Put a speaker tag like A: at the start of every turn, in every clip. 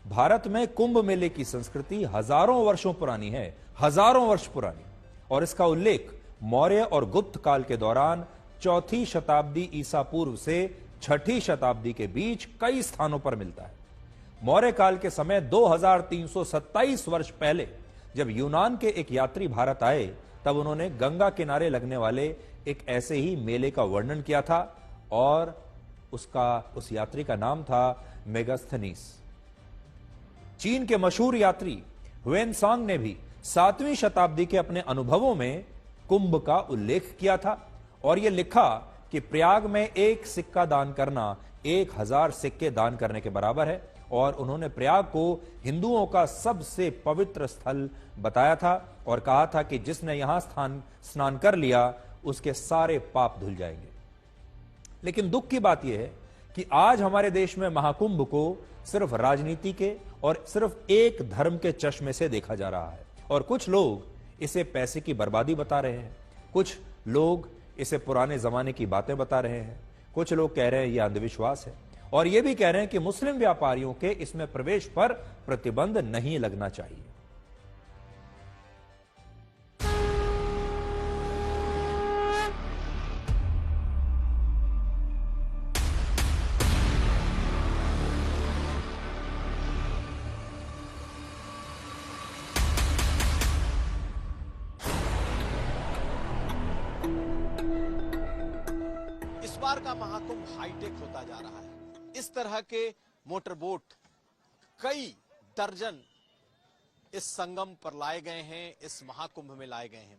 A: भारत में कुंभ मेले की संस्कृति हजारों वर्षों पुरानी है, हजारों वर्ष पुरानी। और इसका उल्लेख मौर्य और गुप्त काल के दौरान 4वीं शताब्दी ईसा पूर्व से 6वीं शताब्दी के बीच कई स्थानों पर मिलता है। मौर्य काल के समय 2327 वर्ष पहले जब यूनान के एक यात्री भारत आए, तब उन्होंने गंगा किनारे लगने वाले एक ऐसे ही मेले का वर्णन किया था और उस यात्री का नाम था मेगास्थनीस। चीन के मशहूर यात्री हुएनसांग ने भी 7वीं शताब्दी के अपने अनुभवों में कुंभ का उल्लेख किया था और यह लिखा कि प्रयाग में एक सिक्का दान करना 1000 सिक्के दान करने के बराबर है। और उन्होंने प्रयाग को हिंदुओं का सबसे पवित्र स्थल बताया था और कहा था कि जिसने यहां स्नान कर लिया उसके सारे पाप धुल जाएंगे। लेकिन दुख की बात यह है कि आज हमारे देश में महाकुंभ को सिर्फ राजनीति के और सिर्फ एक धर्म के चश्मे से देखा जा रहा है और कुछ लोग इसे पैसे की बर्बादी बता रहे हैं, कुछ लोग इसे पुराने जमाने की बातें बता रहे हैं, कुछ लोग कह रहे हैं यह अंधविश्वास है और यह भी कह रहे हैं कि मुस्लिम व्यापारियों के इसमें प्रवेश पर प्रतिबंध नहीं लगना चाहिए।
B: इस बार का महाकुंभ हाईटेक होता जा रहा है। इस तरह के मोटरबोट कई दर्जन इस संगम पर लाए गए हैं, इस महाकुंभ में लाए गए हैं।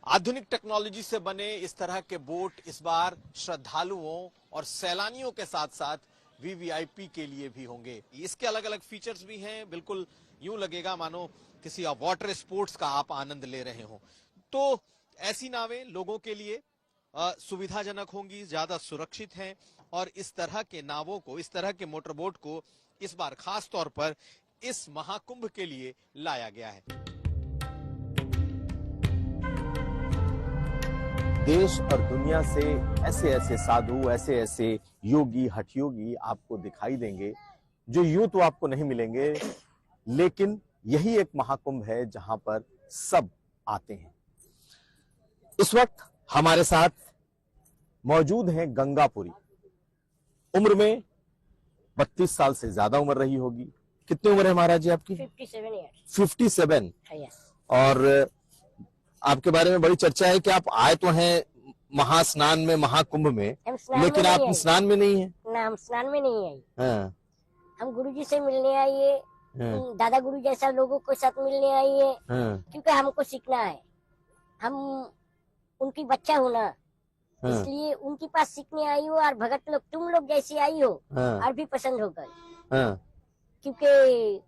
B: आधुनिक टेक्नोलॉजी से बने इस तरह के बोट इस बार श्रद्धालुओं और सैलानियों के साथ साथ वीवीआईपी के लिए भी होंगे। इसके अलग अलग फीचर्स भी हैं, बिल्कुल यूं लगेगा मानो किसी वाटर स्पोर्ट्स का आप आनंद ले रहे हो। तो ऐसी नावें लोगों के लिए सुविधाजनक होंगी, ज्यादा सुरक्षित हैं और इस तरह के नावों को, इस तरह के मोटरबोट को इस बार खास तौर पर इस महाकुंभ के लिए लाया गया है।
C: देश और दुनिया से ऐसे ऐसे साधु, ऐसे ऐसे योगी, हठयोगी आपको दिखाई देंगे जो यूं तो आपको नहीं मिलेंगे, लेकिन यही एक महाकुंभ है जहां पर सब आते हैं। इस वक्त हमारे साथ मौजूद हैं गंगापुरी। उम्र में 32 साल से ज्यादा उम्र रही होगी। कितनी उम्र है महाराज जी आपकी? 57। और आपके बारे में बड़ी चर्चा है कि आप आए तो हैं महास्नान में, महाकुंभ में, लेकिन आप स्नान में नहीं है
D: ना। हम स्नान में नहीं आई।
C: हाँ।
D: हम गुरुजी से मिलने आई है। दादा गुरु जैसा लोगों के साथ मिलने आई है।
C: हाँ।
D: क्योंकि हमको सीखना है। हम उनकी बच्चा हूँ ना, इसलिए उनके पास सीखने आई हो और भगत लोग तुम लोग जैसी आई हो और भी पसंद हो गए। क्योंकि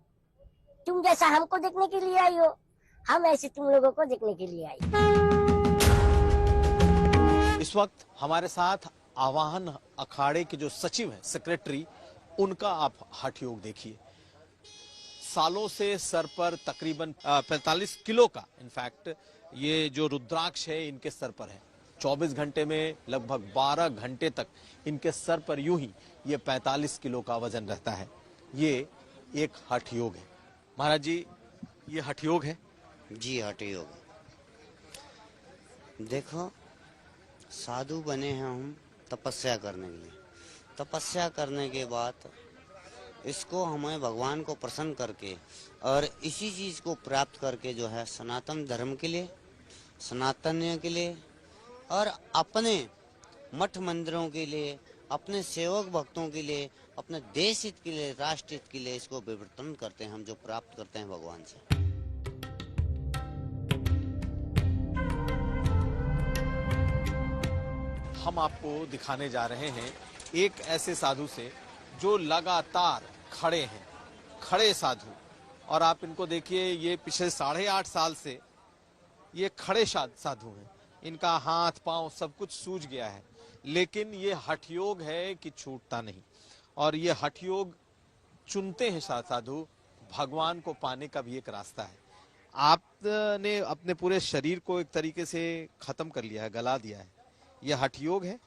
D: तुम जैसा हमको देखने के लिए आई हो, हम ऐसे तुम लोगों को देखने के लिए आई।
B: इस वक्त हमारे साथ आवाहन अखाड़े के जो सचिव हैं, सेक्रेटरी, उनका आप हठयोग देखिए। सालों से सर पर तकरीबन 45 किलो का, इनफैक्ट ये जो रुद्राक्ष है इनके सर पर है। 24 घंटे में लगभग 12 घंटे तक इनके सर पर यूं ही ये 45 किलो का वजन रहता है। ये एक हठयोग है। महाराज जी, ये हठयोग है?
E: जी, हठयोग। देखो, साधु बने हैं हम तपस्या करने के लिए। तपस्या करने के बाद इसको हमें भगवान को प्रसन्न करके और इसी चीज को प्राप्त करके जो है सनातन धर्म के लिए, सनातनियों के लिए और अपने मठ मंदिरों के लिए, अपने सेवक भक्तों के लिए, अपने देश हित के लिए, राष्ट्र हित के लिए इसको विवर्तन करते हैं हम, जो प्राप्त करते हैं भगवान से।
B: हम आपको दिखाने जा रहे हैं एक ऐसे साधु से जो लगातार खड़े हैं, खड़े साधु। और आप इनको देखिए, ये पिछले 8.5 साल से ये खड़े साधु हैं। इनका हाथ पांव सब कुछ सूज गया है, लेकिन ये हठयोग है कि छूटता नहीं। और ये हठयोग चुनते हैं साधु, भगवान को पाने का भी एक रास्ता है। आपने अपने पूरे शरीर को एक तरीके से खत्म कर लिया है, गला दिया है। ये हठयोग है,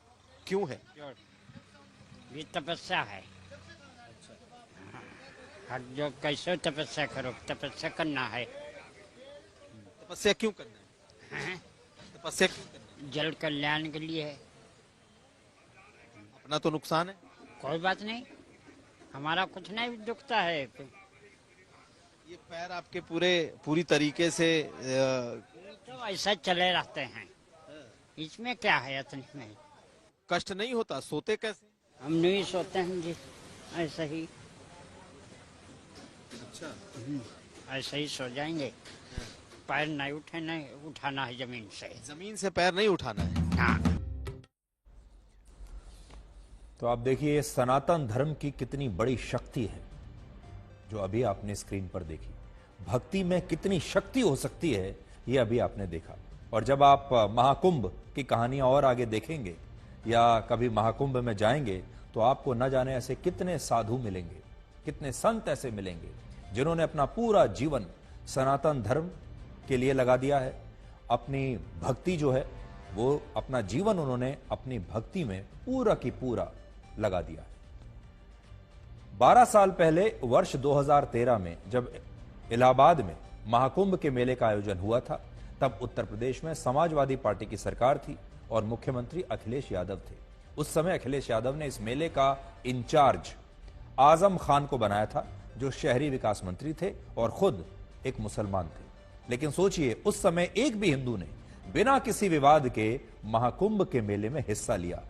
B: क्यों है?
F: ये तपस्या है। हट जो कैसे तपस्या करो, तपस्या करना है।
B: तपस्या क्यों करना है?
F: हैं?
B: तपस्या क्यों करना
F: जल कल्याण के लिए है।
B: है? अपना तो नुकसान है।
F: कोई बात नहीं, हमारा कुछ नहीं दुखता है।
B: ये पैर आपके पूरी तरीके से
F: तो ऐसा चले रहते हैं, इसमें क्या है इतने में।
B: कष्ट नहीं होता? सोते कैसे?
F: हम नहीं सोते हैं जी, ऐसे ही।
B: अच्छा,
F: ऐसे ही सो जाएंगे, पैर नहीं उठाना है जमीन से।
B: जमीन से पैर नहीं उठाना है।
F: हाँ।
A: तो आप देखिए सनातन धर्म की कितनी बड़ी शक्ति है जो अभी आपने स्क्रीन पर देखी। भक्ति में कितनी शक्ति हो सकती है ये अभी आपने देखा। और जब आप महाकुंभ की कहानियां और आगे देखेंगे या कभी महाकुंभ में जाएंगे तो आपको न जाने ऐसे कितने साधु मिलेंगे, कितने संत ऐसे मिलेंगे जिन्होंने अपना पूरा जीवन सनातन धर्म के लिए लगा दिया है। अपनी भक्ति जो है वो अपना जीवन उन्होंने अपनी भक्ति में पूरा की पूरा लगा दिया है। 12 साल पहले वर्ष 2013 में जब इलाहाबाद में महाकुंभ के मेले का आयोजन हुआ था तब उत्तर प्रदेश में समाजवादी पार्टी की सरकार थी और मुख्यमंत्री अखिलेश यादव थे। उस समय अखिलेश यादव ने इस मेले का इंचार्ज आजम खान को बनाया था जो शहरी विकास मंत्री थे और खुद एक मुसलमान थे। लेकिन सोचिए उस समय एक भी हिंदू ने बिना किसी विवाद के महाकुंभ के मेले में हिस्सा लिया।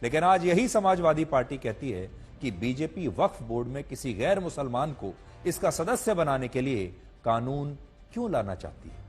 A: लेकिन आज यही समाजवादी पार्टी कहती है कि बीजेपी वक्फ बोर्ड में किसी गैर मुसलमान को इसका सदस्य बनाने के लिए कानून क्यों लाना चाहती है।